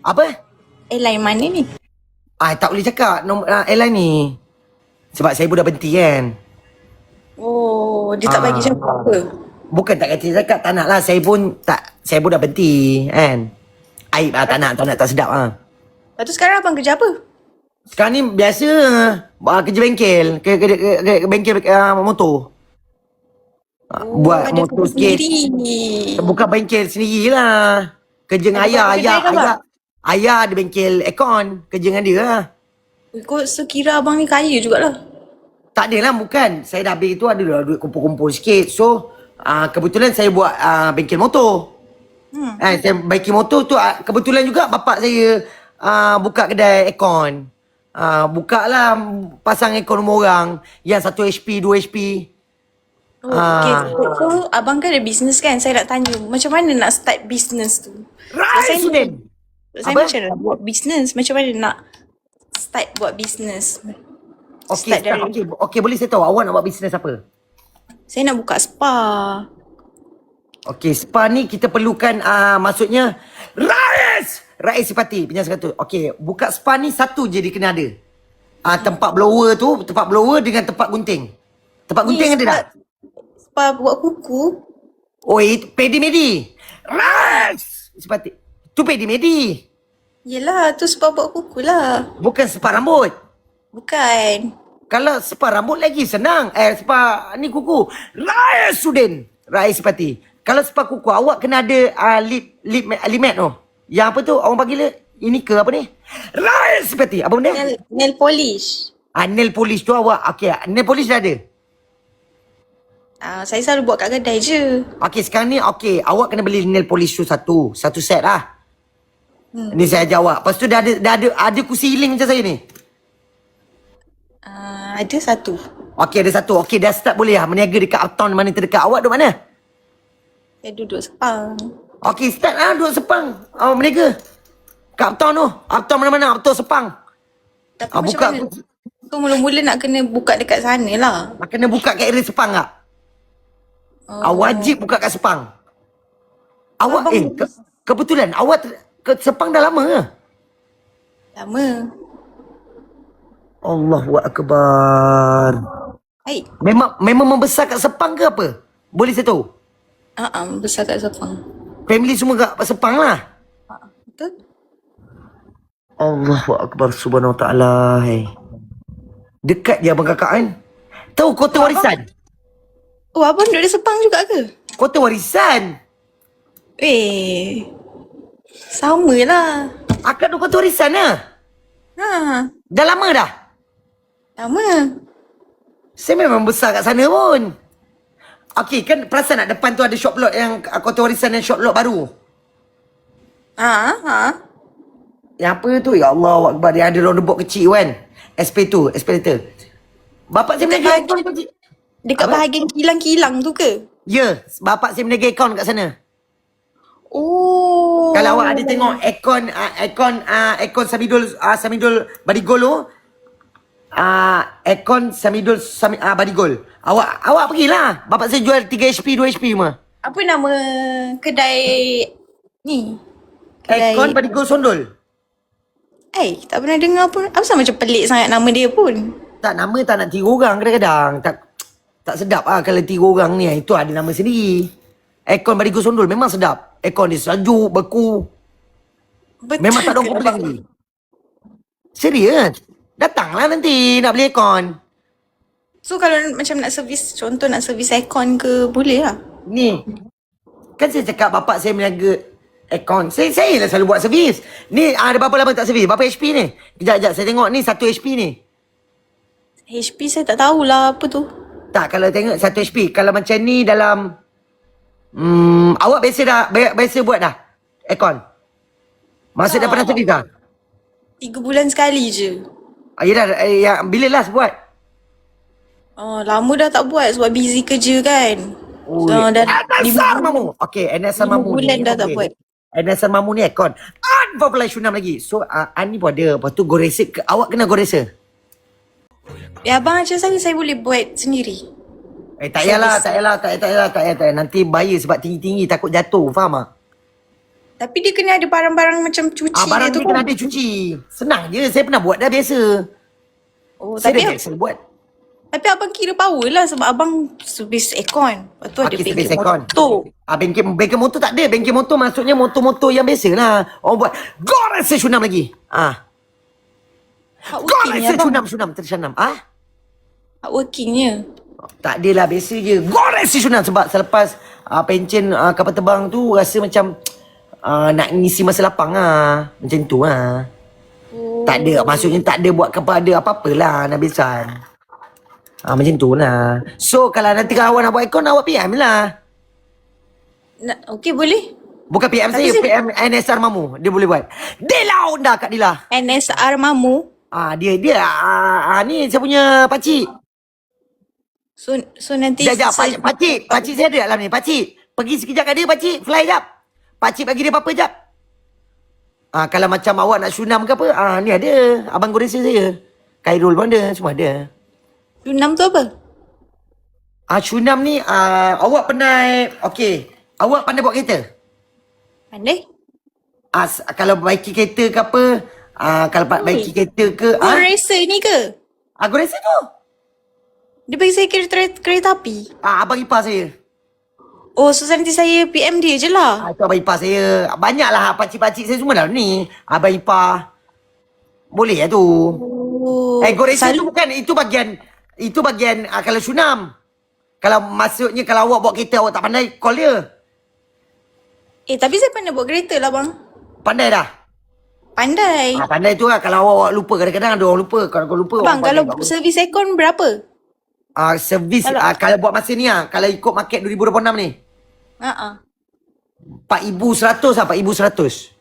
Apa? Airline mana ni? Tak boleh cakap nombor airline ni. Sebab saya pun dah berhenti kan. Oh, dia tak bagi cakap apa? Bukan tak kata cakap, tak nak lah. Saya pun dah berhenti kan. Aib lah, tak nak, tak sedap lah. Lepas tu sekarang abang kerja apa? Sekarang ni biasa kerja bengkel. Ke bengkel motor. Buat ada motor kerja sikit. sendiri. Bukan bengkel sendirilah. Kerja dengan ayah ada bengkel aircon. Kerja dengan dia lah. Kau sekira abang ni kaya jugalah. Tak adalah, bukan. Saya dah habis tu ada duit kumpul-kumpul sikit. So, kebetulan saya buat bengkel motor. Saya bengkel motor tu, kebetulan juga bapak saya buka kedai aircon. Buka lah, pasang aircon rumah orang. Yang 1 HP, 2 HP. Okay. So, abang kan ada bisnes kan? Saya nak tanya, macam mana nak start bisnes tu? Right, student. Saya macam mana nak buat bisnes? Macam mana nak start buat bisnes? Okay, boleh saya tahu awak nak buat bisnes apa? Saya nak buka spa. Okay, spa ni kita perlukan maksudnya Rais Sipati punya satu. Okay, buka spa ni satu je dia kena ada. Tempat blower dengan tempat gunting. Tempat gunting ada tak? Spa buat kuku. Oh, itu pedi-medi. Rais Sipati. Tu pedi-medi. Yelah, tu spa buat kuku lah. Bukan spa rambut. Bukan. Kalau spa rambut lagi senang. Spa ni kuku. Rais Sipati. Kalau spa kuku, awak kena ada lip mat tu. Yang apa tu? Orang panggil ini ke apa ni? Rais Sipati. Apa benda? Nail polish. Nail polish tu awak. Okay, nail polish dah ada. Saya selalu buat kat kedai je. Okay, sekarang ni awak kena beli nail polish tu satu set lah. Ni saya ajar awak. Lepas tu dah ada kursi healing macam saya ni. Ada satu. Okay, ada satu. Okay, dah start boleh lah. Meniaga dekat uptown mana terdekat. Awak duduk mana? Saya duduk Sepang. Okay, start lah duduk Sepang. Meniaga. Kat uptown tu. Uptown mana-mana. Uptown Sepang. Tapi macam mana? So, mula-mula nak kena buka dekat sana lah. Nak kena buka kat area Sepang tak? Wajib buka kat Sepang. Awak, kebetulan awak ke Sepang dah lama ke? Lama. Allahu Akbar. Baik. Memang membesar kat Sepang ke apa? Boleh saya tahu? Besar kat Sepang. Family semua kat Sepang lah? Betul? Allahu Akbar subhanahu wa ta'ala. Dekat je abang kakak kan? Tahu kota warisan? Abang duduk di Sepang juga ke? Kota warisan? Sama lah. Akak duduk kota warisan lah? Dah lama dah? Lama. Saya memang besar kat sana pun. Okey, kan perasan nak depan tu ada shop lot yang kota warisan dan shop lot baru? Yang apa tu? Ya Allah Akbar. Yang ada roundabout kecil kan? SP2, escalator. Bapak saya meniaga akaun kecil. Dekat bahagian kilang-kilang tu ke? Ya, bapak saya meniaga akaun kat sana. Oh. Kalau awak ada tengok aircon Samidul Badigol tu, aircon Samidul Badigol. Awak pergilah. Bapak saya jual 3 HP, 2 HP mah. Apa nama kedai ni? Aircon Badigol Sondol. Tak pernah dengar pun. Apa macam pelik sangat nama dia pun. Tak, nama tak nak tiru orang kadang-kadang. Tak sedap lah kalau tiru orang ni. Itu ada nama sendiri. Aircon Badigol Sondol memang sedap. Aircon dia sejuk, beku. Betul. Memang tak ada orang komplain lagi. Serius. Datanglah nanti nak beli aircon. So kalau macam nak servis, contoh nak servis aircon ke, boleh lah? Ni. Kan saya cakap bapak saya meniaga aircon. Saya lah selalu buat servis. Ni ada berapa lama tak servis? Berapa HP ni? Kejap. Saya tengok ni 1 HP ni. HP saya tak tahulah apa tu. Tak, kalau tengok 1 HP. Kalau macam ni dalam... awak biasa buat dah? Aircon? Masa dah pernah servis dah? 3 bulan sekali je. Yelah, bila last buat? Lama dah tak buat sebab busy kerja kan. Anasar Mamu. Okay, Anasar Mamu ni. 5 bulan dah tak buat. Anasar Mamu ni aircon. Unpopulation 6 lagi. So, ni pun ada. Lepas tu goresa. Awak kena goresa. Ya abang macam saya boleh buat sendiri. Tak payah. Nanti bayar sebab tinggi-tinggi takut jatuh. Faham tak? Tapi dia kena ada barang-barang macam cuci Barang dia tu ni kena kan. ada cuci. Senang je. Saya pernah buat dah biasa. Oh, Saya dah tapi biasa buat. abang kira power lah sebab abang servis aircon. Lepas tu ada Okey, bengkel servis aircon. motor. Bengkel motor tak ada. Bengkel motor maksudnya motor-motor yang biasa lah. Orang buat. Kau rasa Syunam lagi. Kau Hardworkingnya rasa abang. Syunam tersanam. Hardworkingnya. Tak adalah, biasa je. Kau rasa Syunam sebab selepas pencen kapal terbang tu rasa macam nak ngisi masa lapang lah. Macam tu lah. Tak ada. Maksudnya tak ada buat kepada apa-apalah Nabisan. Macam tu lah. So kalau nanti kawan nak buat aircon, awak PM lah. Okey, boleh. Bukan PM Tapi saya, PM NSR Mamu. Dia boleh buat. Dila dah Kak Dila. NSR Mamu. Dia ni saya punya pakcik. So nanti Sekejap, pakcik saya ada dalam ni. Pakcik, pergi sekejap kat dia, pakcik. Fly jap. Pakcik bagi dia apa-apa jap. Kalau macam awak nak Syunam ke apa, ni ada. Abang Goresa saya. Khairul pun ada, semua ada. Syunam tu apa? Syunam ni, awak pernah, okey. Awak pandai buat kereta? Pandai? Kalau baiki kereta ke apa, kalau baiki kereta ke, Go racer ni ke? Goresa tu. Dia bagi saya kereta api. Abang ipar saya. Oh, so nanti saya PM dia je lah. Itu abang ipar saya. Banyaklah pakcik-pakcik saya semua dalam ni. Abang ipar. Boleh lah tu. Oh, Goresa tu bukan. Itu bagian kalau Syunam. Kalau maksudnya kalau awak bawa kereta awak tak pandai, call dia. tapi saya pandai buat kereta lah bang. Pandai dah? Pandai. Pandai tu lah. Kalau awak lupa, kadang-kadang ada orang lupa. Kalau kau lupa, Bang, orang kalau pandai. servis aircon berapa? Servis, kalau buat masa ni kalau ikut market 2026 ni. 4,100 lah, 4,100.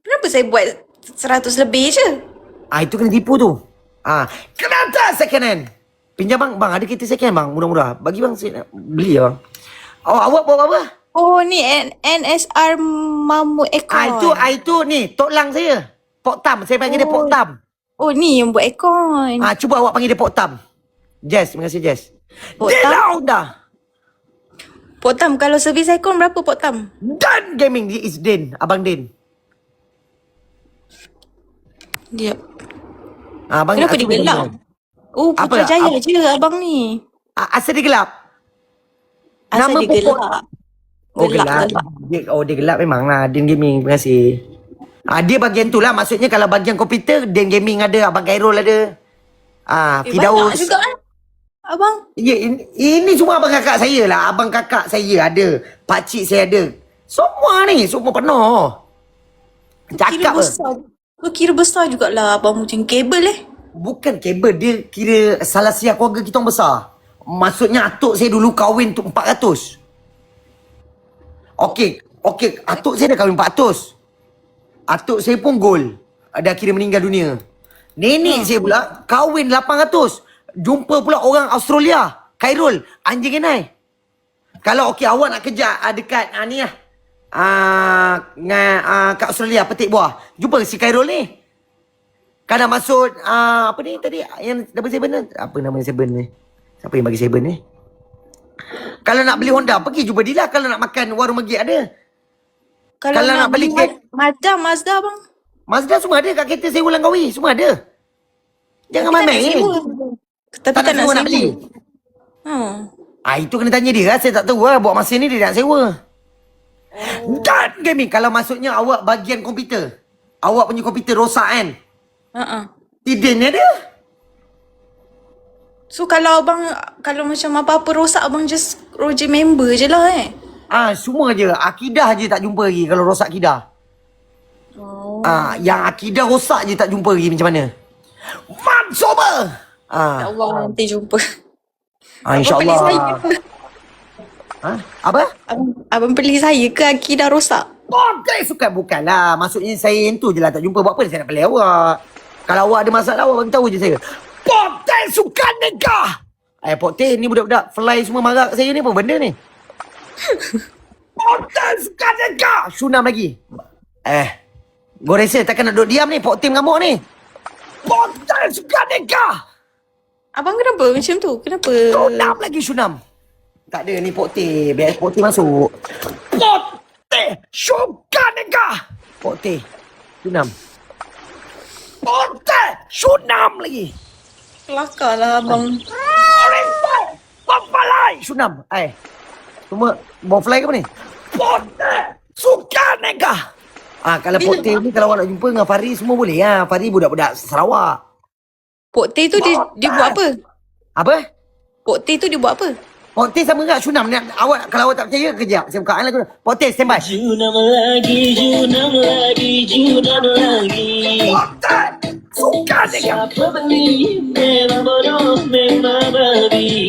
Kenapa saya buat 100 lebih je? Itu kena tipu tu. Kena tak second hand? Pinjam bang, ada kereta second hand bang, murah-murah. Bagi bang, saya nak beli lah bang. Awak bawa apa? Oh ni NSR Mamu aircon. Itu ni, Tok Lang saya. Pok Tam, saya panggil dia Pok Tam. Oh ni yang buat aircon. Cuba awak panggil dia Pok Tam. Jess, terima kasih Jess. Pok Dia Tam? laut dah. Pok Tam, kalau servis aircon berapa Pok Tam? Dan Gaming, dia is Den, Abang Den. Dia. Abang, Kenapa dia cuba gelap? tengok. Oh, Putrajaya je abang ni. Asal dia gelap? Asal Nama dia pokok- gelap. Gelap. Dia gelap memang lah. Den Gaming, terima kasih. Dia bagian tu lah. Maksudnya kalau bagian komputer, Den Gaming ada, Abang Khairul ada. Banyak Fidaus. juga kan? Abang. Ya, ini semua abang kakak saya lah. Abang kakak saya ada. Pakcik saya ada. Semua ni, semua penuh. Kira Cakap apa? besar. Kira besar jugalah abang macam kabel Bukan kabel. Dia kira salah siap keluarga kita orang besar. Maksudnya atuk saya dulu kahwin tu 400. Okey. Atuk saya dah kahwin 400. Atuk saya pun gol. Dah kira meninggal dunia. Nenek saya pula kahwin 800. Jumpa pula orang Australia. Khairul. Anjing kenai. Kalau awak nak kerja dekat ni lah. Kat Australia, petik buah. Jumpa si Khairul ni. Kan dah masuk, apa ni tadi? Yang double seven ni? Apa nama seven ni? Siapa yang bagi seven ni? Kalau nak beli Honda, pergi jumpa dia lah. Kalau nak makan warung Megik ada. Kalau nak beli Mazda bang. Mazda semua ada kat kereta sewa Langkawi. Semua ada. Jangan main-main ni. Tapi tak nak sewa sewa. nak beli. Itu kena tanya dia lah. Saya tak tahu lah. Buat masa ni dia nak sewa. Dan gaming. Kalau maksudnya awak bagian komputer. Awak punya komputer rosak kan? Tidin ni ada. So kalau macam apa-apa rosak abang just Roger member je lah Semua je. Akidah je tak jumpa lagi kalau rosak akidah. Yang akidah rosak je tak jumpa lagi macam mana? Mansoba! Ya Allah nanti jumpa. InsyaAllah. Apa? Abang beli saya ke akidah rosak? Saya suka bukanlah. Maksudnya saya yang tu je lah tak jumpa. Buat apa saya nak beli awak? Kalau awak ada masalah awak bagi tahu je saya. Poten suka nikah! Poten ni budak-budak fly semua marah kat saya ni apa benda ni? Poten suka nikah! Syunam lagi. Goresa takkan nak duduk diam ni. Poten mengamuk ni. Poten suka nikah! Abang kenapa macam tu? Kenapa? Syunam lagi Syunam. Tak ada ni Poten. Biar Poten masuk. Poten Pote, suka nega. Pote, Sunam. Pote, Sunam lagi. Kelakar lah abang. Orange Ball, Bawfly, Sunam. Semua Bawfly ke apa ni? Pote, suka nega. Kalau Pote ni kalau awak nak jumpa dengan Fari semua boleh lah. Fari budak-budak Sarawak. Pok teh tu dia buat apa? Apa? Pok teh tu dia buat apa? Pote sama enggak Sunam ni? Kalau awak tak percaya, kejap. Saya buka lagu. Pote, stand by. Junam lagi. Pote, suka nega. Siapa beli memang bodoh, memang babi.